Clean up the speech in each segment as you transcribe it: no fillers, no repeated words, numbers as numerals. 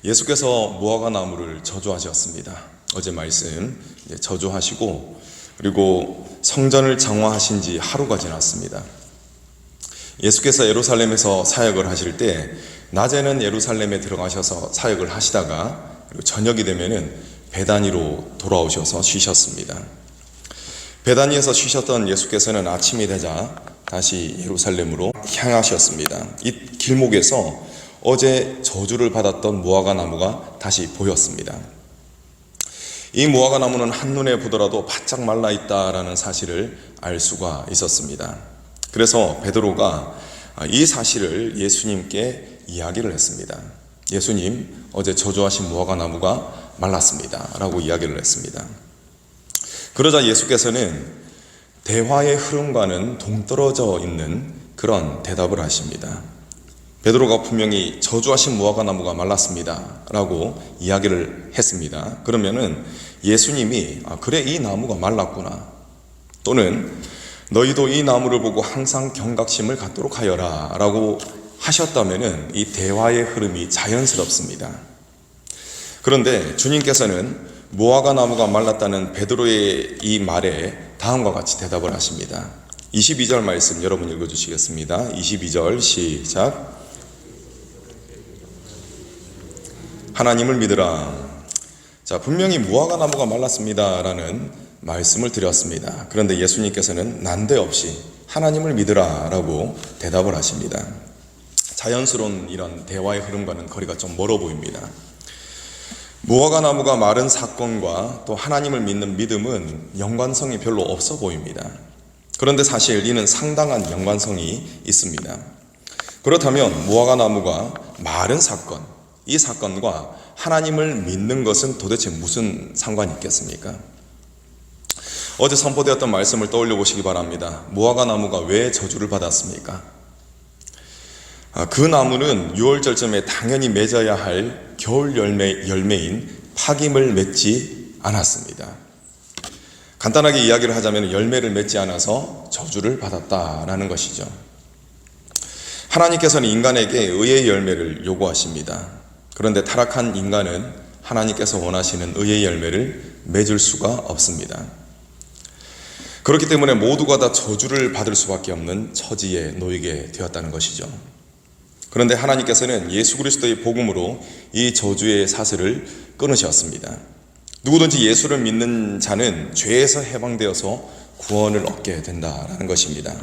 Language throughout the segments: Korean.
예수께서 무화과 나무를 저주하셨습니다. 어제 말씀 저주하시고 그리고 성전을 장화하신 지 하루가 지났습니다. 예수께서 예루살렘에서 사역을 하실 때 낮에는 예루살렘에 들어가셔서 사역을 하시다가 그리고 저녁이 되면은 베다니로 돌아오셔서 쉬셨습니다. 베다니에서 쉬셨던 예수께서는 아침이 되자 다시 예루살렘으로 향하셨습니다. 이 길목에서 어제 저주를 받았던 무화과 나무가 다시 보였습니다. 이 무화과 나무는 한눈에 보더라도 바짝 말라 있다라는 사실을 알 수가 있었습니다. 그래서 베드로가 이 사실을 예수님께 이야기를 했습니다. 예수님, 어제 저주하신 무화과 나무가 말랐습니다 라고 이야기를 했습니다. 그러자 예수께서는 대화의 흐름과는 동떨어져 있는 그런 대답을 하십니다. 베드로가 분명히 저주하신 무화과 나무가 말랐습니다 라고 이야기를 했습니다. 그러면은 예수님이 그래, 이 나무가 말랐구나, 또는 너희도 이 나무를 보고 항상 경각심을 갖도록 하여라 라고 하셨다면은 이 대화의 흐름이 자연스럽습니다. 그런데 주님께서는 무화과 나무가 말랐다는 베드로의 이 말에 다음과 같이 대답을 하십니다. 22절 말씀 여러분 읽어주시겠습니다. 22절 시작. 하나님을 믿으라. 자, 분명히 무화과 나무가 말랐습니다 라는 말씀을 드렸습니다. 그런데 예수님께서는 난데없이 하나님을 믿으라 라고 대답을 하십니다. 자연스러운 이런 대화의 흐름과는 거리가 좀 멀어 보입니다. 무화과 나무가 마른 사건과 또 하나님을 믿는 믿음은 연관성이 별로 없어 보입니다. 그런데 사실 이는 상당한 연관성이 있습니다. 그렇다면 무화과 나무가 마른 사건, 이 사건과 하나님을 믿는 것은 도대체 무슨 상관이 있겠습니까? 어제 선포되었던 말씀을 떠올려 보시기 바랍니다. 무화과 나무가 왜 저주를 받았습니까? 그 나무는 6월절쯤에 당연히 맺어야 할 겨울 열매인 파김을 맺지 않았습니다. 간단하게 이야기를 하자면 열매를 맺지 않아서 저주를 받았다라는 것이죠. 하나님께서는 인간에게 의의 열매를 요구하십니다. 그런데 타락한 인간은 하나님께서 원하시는 의의 열매를 맺을 수가 없습니다. 그렇기 때문에 모두가 다 저주를 받을 수밖에 없는 처지에 놓이게 되었다는 것이죠. 그런데 하나님께서는 예수 그리스도의 복음으로 이 저주의 사슬을 끊으셨습니다. 누구든지 예수를 믿는 자는 죄에서 해방되어서 구원을 얻게 된다라는 것입니다.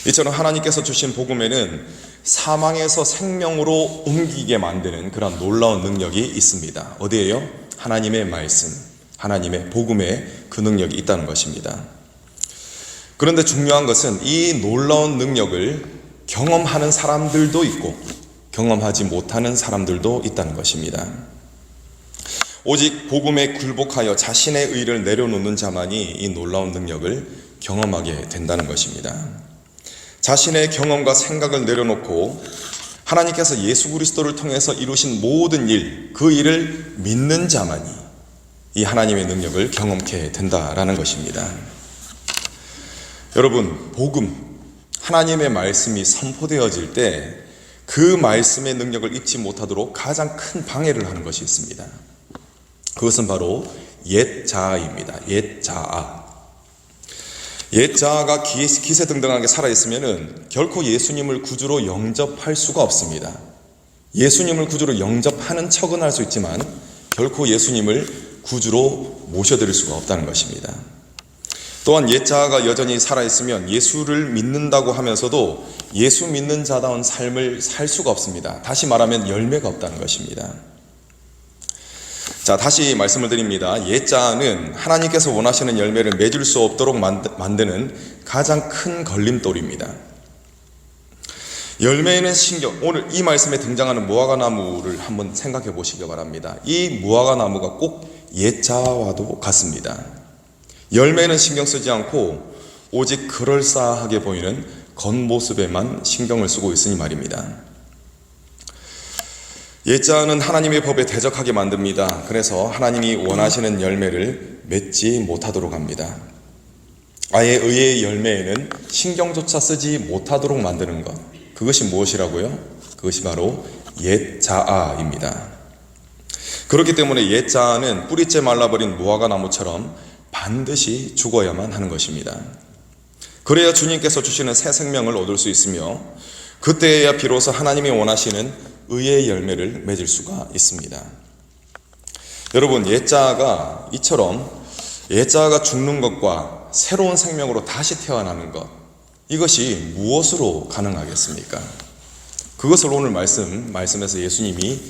이처럼 하나님께서 주신 복음에는 사망에서 생명으로 옮기게 만드는 그런 놀라운 능력이 있습니다. 어디에요? 하나님의 말씀, 하나님의 복음에 그 능력이 있다는 것입니다. 그런데 중요한 것은 이 놀라운 능력을 경험하는 사람들도 있고 경험하지 못하는 사람들도 있다는 것입니다. 오직 복음에 굴복하여 자신의 의를 내려놓는 자만이 이 놀라운 능력을 경험하게 된다는 것입니다. 자신의 경험과 생각을 내려놓고 하나님께서 예수 그리스도를 통해서 이루신 모든 일, 그 일을 믿는 자만이 이 하나님의 능력을 경험케 된다라는 것입니다. 여러분, 복음, 하나님의 말씀이 선포되어질 때 그 말씀의 능력을 잊지 못하도록 가장 큰 방해를 하는 것이 있습니다. 그것은 바로 옛 자아입니다. 옛 자아. 옛 자아가 기세등등하게 살아있으면 결코 예수님을 구주로 영접할 수가 없습니다. 예수님을 구주로 영접하는 척은 할 수 있지만 결코 예수님을 구주로 모셔드릴 수가 없다는 것입니다. 또한 옛 자아가 여전히 살아있으면 예수를 믿는다고 하면서도 예수 믿는 자다운 삶을 살 수가 없습니다. 다시 말하면 열매가 없다는 것입니다. 자, 다시 말씀을 드립니다. 옛 자아는 하나님께서 원하시는 열매를 맺을 수 없도록 만드는 가장 큰 걸림돌입니다. 열매에는 신경, 오늘 이 말씀에 등장하는 무화과 나무를 한번 생각해 보시기 바랍니다. 이 무화과 나무가 꼭 옛 자아와도 같습니다. 열매는 신경 쓰지 않고 오직 그럴싸하게 보이는 겉모습에만 신경을 쓰고 있으니 말입니다. 옛 자아는 하나님의 법에 대적하게 만듭니다. 그래서 하나님이 원하시는 열매를 맺지 못하도록 합니다. 아예 의의 열매에는 신경조차 쓰지 못하도록 만드는 것, 그것이 무엇이라고요? 그것이 바로 옛 자아입니다. 그렇기 때문에 옛 자아는 뿌리째 말라버린 무화과 나무처럼 반드시 죽어야만 하는 것입니다. 그래야 주님께서 주시는 새 생명을 얻을 수 있으며 그때에야 비로소 하나님이 원하시는 의의 열매를 맺을 수가 있습니다. 여러분, 옛 자아가 이처럼 옛 자아가 죽는 것과 새로운 생명으로 다시 태어나는 것, 이것이 무엇으로 가능하겠습니까? 그것을 오늘 말씀에서 예수님이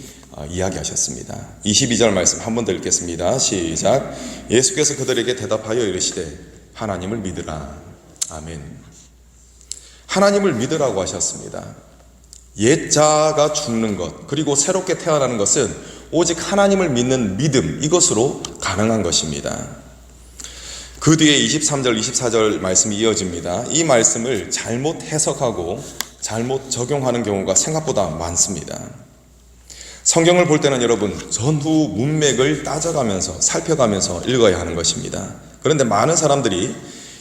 이야기하셨습니다. 22절 말씀 한 번 더 읽겠습니다. 시작. 예수께서 그들에게 대답하여 이르시되 하나님을 믿으라. 아멘. 하나님을 믿으라고 하셨습니다. 옛 자아가 죽는 것, 그리고 새롭게 태어나는 것은 오직 하나님을 믿는 믿음, 이것으로 가능한 것입니다. 그 뒤에 23절, 24절 말씀이 이어집니다. 이 말씀을 잘못 해석하고 잘못 적용하는 경우가 생각보다 많습니다. 성경을 볼 때는 여러분, 전후 문맥을 따져가면서 살펴가면서 읽어야 하는 것입니다. 그런데 많은 사람들이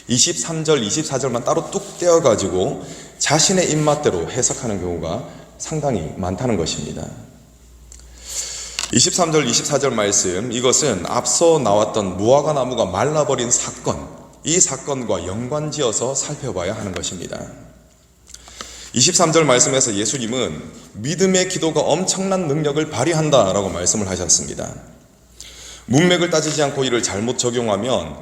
23절, 24절만 따로 뚝 떼어가지고 자신의 입맛대로 해석하는 경우가 상당히 많다는 것입니다. 23절, 24절 말씀, 이것은 앞서 나왔던 무화과 나무가 말라버린 사건, 이 사건과 연관지어서 살펴봐야 하는 것입니다. 23절 말씀에서 예수님은 믿음의 기도가 엄청난 능력을 발휘한다라고 말씀을 하셨습니다. 문맥을 따지지 않고 이를 잘못 적용하면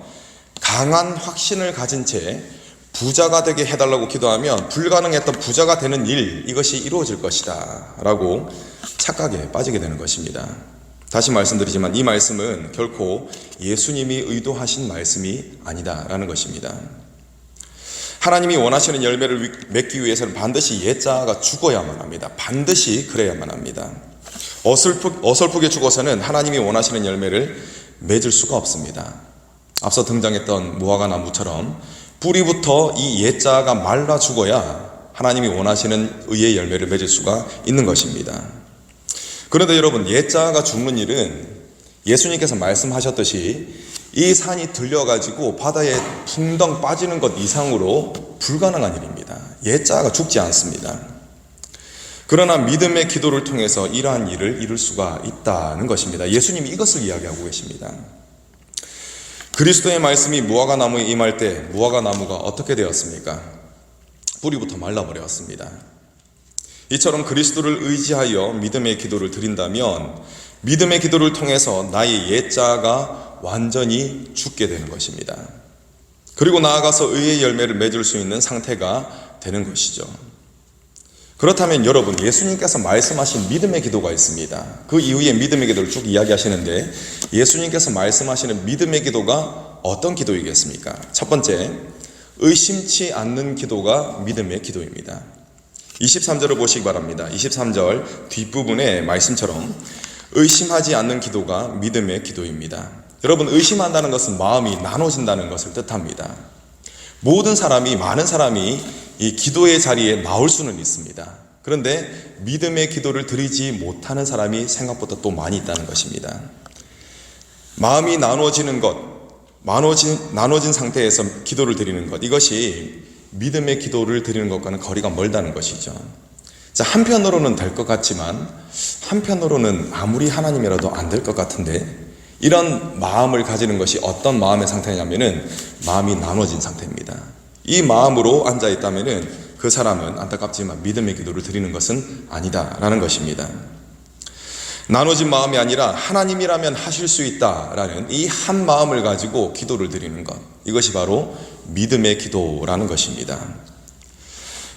강한 확신을 가진 채 부자가 되게 해달라고 기도하면 불가능했던 부자가 되는 일, 이것이 이루어질 것이다 라고 착각에 빠지게 되는 것입니다. 다시 말씀드리지만 이 말씀은 결코 예수님이 의도하신 말씀이 아니다라는 것입니다. 하나님이 원하시는 열매를 맺기 위해서는 반드시 옛 자아가 죽어야만 합니다. 반드시 그래야만 합니다. 어설프게 죽어서는 하나님이 원하시는 열매를 맺을 수가 없습니다. 앞서 등장했던 무화과 나무처럼 뿌리부터 이 옛 자아가 말라 죽어야 하나님이 원하시는 의의 열매를 맺을 수가 있는 것입니다. 그런데 여러분, 옛 자아가 죽는 일은 예수님께서 말씀하셨듯이 이 산이 들려가지고 바다에 붕덩 빠지는 것 이상으로 불가능한 일입니다. 옛 자아가 죽지 않습니다. 그러나 믿음의 기도를 통해서 이러한 일을 이룰 수가 있다는 것입니다. 예수님이 이것을 이야기하고 계십니다. 그리스도의 말씀이 무화과 나무에 임할 때 무화과 나무가 어떻게 되었습니까? 뿌리부터 말라버렸습니다. 이처럼 그리스도를 의지하여 믿음의 기도를 드린다면 믿음의 기도를 통해서 나의 옛 자아가 완전히 죽게 되는 것입니다. 그리고 나아가서 의의 열매를 맺을 수 있는 상태가 되는 것이죠. 그렇다면 여러분, 예수님께서 말씀하신 믿음의 기도가 있습니다. 그 이후에 믿음의 기도를 쭉 이야기하시는데 예수님께서 말씀하시는 믿음의 기도가 어떤 기도이겠습니까? 첫 번째, 의심치 않는 기도가 믿음의 기도입니다. 23절을 보시기 바랍니다. 23절 뒷부분의 말씀처럼 의심하지 않는 기도가 믿음의 기도입니다. 여러분, 의심한다는 것은 마음이 나눠진다는 것을 뜻합니다. 많은 사람이 이 기도의 자리에 나올 수는 있습니다. 그런데 믿음의 기도를 드리지 못하는 사람이 생각보다 또 많이 있다는 것입니다. 마음이 나눠지는 것, 나눠진 상태에서 기도를 드리는 것, 이것이 믿음의 기도를 드리는 것과는 거리가 멀다는 것이죠. 자, 한편으로는 될 것 같지만 한편으로는 아무리 하나님이라도 안 될 것 같은데, 이런 마음을 가지는 것이 어떤 마음의 상태냐면은 마음이 나눠진 상태입니다. 이 마음으로 앉아 있다면은 그 사람은 안타깝지만 믿음의 기도를 드리는 것은 아니다라는 것입니다. 나눠진 마음이 아니라 하나님이라면 하실 수 있다라는 이 한 마음을 가지고 기도를 드리는 것, 이것이 바로 믿음의 기도라는 것입니다.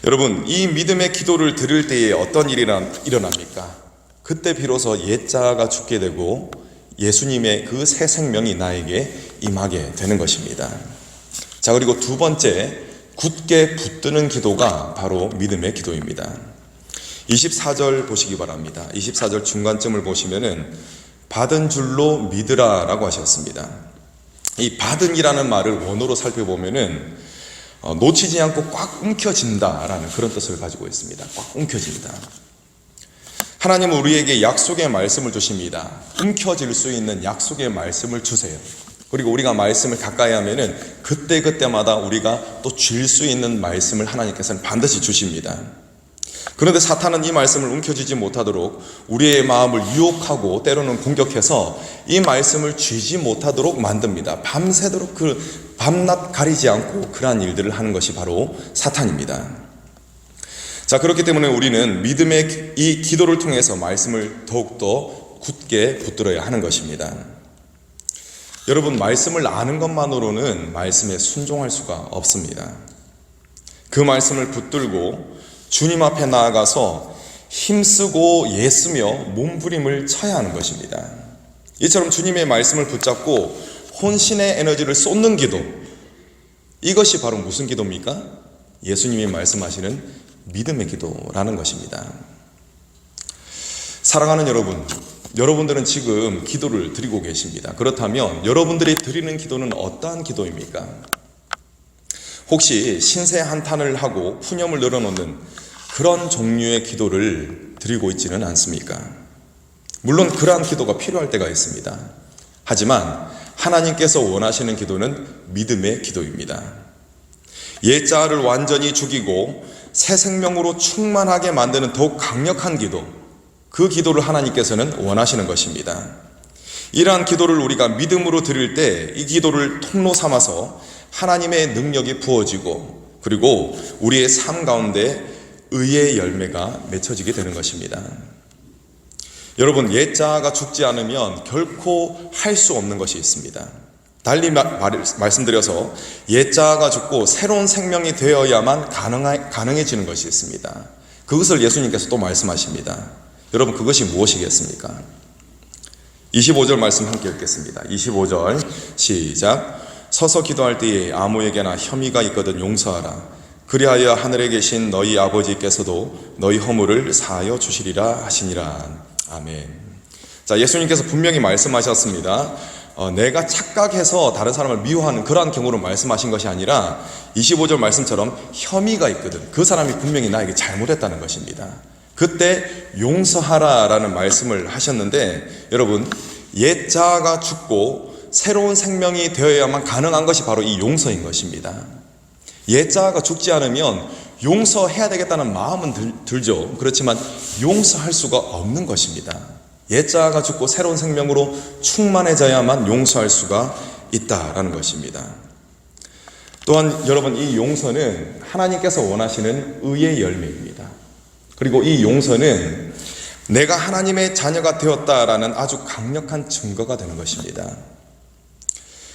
여러분, 이 믿음의 기도를 드릴 때에 어떤 일이 일어납니까? 그때 비로소 옛 자아가 죽게 되고 예수님의 그 새 생명이 나에게 임하게 되는 것입니다. 자, 그리고 두 번째, 굳게 붙드는 기도가 바로 믿음의 기도입니다. 24절 보시기 바랍니다. 24절 중간쯤을 보시면은 받은 줄로 믿으라 라고 하셨습니다. 이 받은이라는 말을 원어로 살펴보면은 놓치지 않고 꽉 움켜진다라는 그런 뜻을 가지고 있습니다. 꽉 움켜진다. 하나님은 우리에게 약속의 말씀을 주십니다. 움켜질 수 있는 약속의 말씀을 주세요. 그리고 우리가 말씀을 가까이 하면은 그때마다 우리가 또 쥘 수 있는 말씀을 하나님께서는 반드시 주십니다. 그런데 사탄은 이 말씀을 움켜쥐지 못하도록 우리의 마음을 유혹하고 때로는 공격해서 이 말씀을 쥐지 못하도록 만듭니다. 밤새도록 밤낮 가리지 않고 그러한 일들을 하는 것이 바로 사탄입니다. 자, 그렇기 때문에 우리는 믿음의 이 기도를 통해서 말씀을 더욱더 굳게 붙들어야 하는 것입니다. 여러분, 말씀을 아는 것만으로는 말씀에 순종할 수가 없습니다. 그 말씀을 붙들고 주님 앞에 나아가서 힘쓰고 애쓰며 몸부림을 쳐야 하는 것입니다. 이처럼 주님의 말씀을 붙잡고 혼신의 에너지를 쏟는 기도, 이것이 바로 무슨 기도입니까? 예수님이 말씀하시는 믿음의 기도라는 것입니다. 사랑하는 여러분, 여러분들은 지금 기도를 드리고 계십니다. 그렇다면 여러분들이 드리는 기도는 어떠한 기도입니까? 혹시 신세 한탄을 하고 푸념을 늘어놓는 그런 종류의 기도를 드리고 있지는 않습니까? 물론 그러한 기도가 필요할 때가 있습니다. 하지만 하나님께서 원하시는 기도는 믿음의 기도입니다. 옛자아를 완전히 죽이고 새 생명으로 충만하게 만드는 더욱 강력한 기도, 그 기도를 하나님께서는 원하시는 것입니다. 이러한 기도를 우리가 믿음으로 드릴 때 이 기도를 통로 삼아서 하나님의 능력이 부어지고 그리고 우리의 삶 가운데 의의 열매가 맺혀지게 되는 것입니다. 여러분, 옛자아가 죽지 않으면 결코 할 수 없는 것이 있습니다. 달리 말씀드려서 옛자아가 죽고 새로운 생명이 되어야만 가능해지는 것이 있습니다. 그것을 예수님께서 또 말씀하십니다. 여러분, 그것이 무엇이겠습니까? 25절 말씀 함께 읽겠습니다. 25절 시작. 서서 기도할 때에 아무에게나 혐의가 있거든 용서하라. 그리하여 하늘에 계신 너희 아버지께서도 너희 허물을 사하여 주시리라 하시니라. 아멘. 자, 예수님께서 분명히 말씀하셨습니다. 내가 착각해서 다른 사람을 미워하는 그러한 경우로 말씀하신 것이 아니라 25절 말씀처럼 혐의가 있거든. 그 사람이 분명히 나에게 잘못했다는 것입니다. 그때 용서하라라는 말씀을 하셨는데, 여러분, 옛 자아가 죽고 새로운 생명이 되어야만 가능한 것이 바로 이 용서인 것입니다. 옛 자아가 죽지 않으면 용서해야 되겠다는 마음은 들죠. 그렇지만 용서할 수가 없는 것입니다. 옛 자아가 죽고 새로운 생명으로 충만해져야만 용서할 수가 있다라는 것입니다. 또한 여러분, 이 용서는 하나님께서 원하시는 의의 열매입니다. 그리고 이 용서는 내가 하나님의 자녀가 되었다라는 아주 강력한 증거가 되는 것입니다.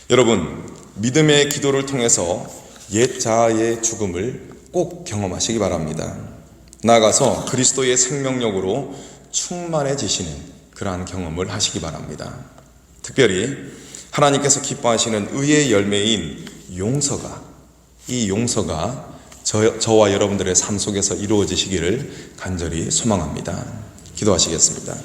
여러분, 믿음의 기도를 통해서 옛 자아의 죽음을 꼭 경험하시기 바랍니다. 나아가서 그리스도의 생명력으로 충만해지시는 그러한 경험을 하시기 바랍니다. 특별히 하나님께서 기뻐하시는 의의 열매인 용서가, 이 용서가 저와 여러분들의 삶 속에서 이루어지시기를 간절히 소망합니다. 기도하시겠습니다.